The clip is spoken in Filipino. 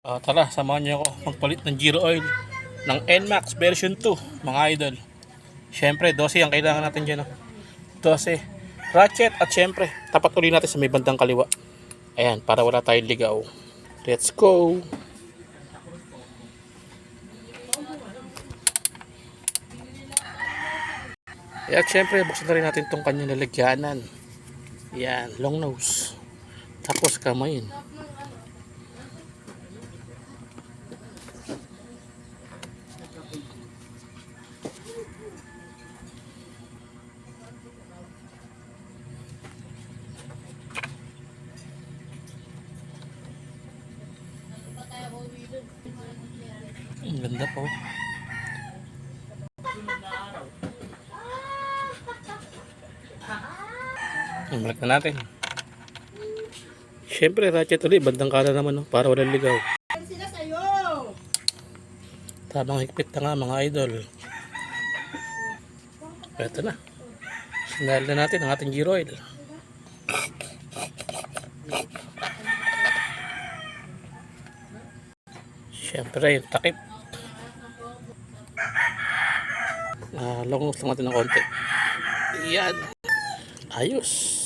Tara, samahan niyo ako magpalit ng Giro Oil ng NMAX version 2, mga idol. Siyempre, 12 ang kailangan natin dyan. 12. Ratchet at siyempre, tapat uli natin sa may bandang kaliwa. Ayan, para wala tayong ligaw. Let's go! At siyempre, buksan na rin natin itong kanyang lalagyanan. Ayan, long nose. Tapos kamayin. Ang ganda po. Balik na natin. Siyempre, ratchet ulit. Bandang kanan naman, no? Para walang ligaw. Tamang higpit na nga, mga idol. Ito na. Sinahal na natin ang ating Giro Oil. Siyempre, yung takip. Long nose lang natin ng konti. Yan. Ayos.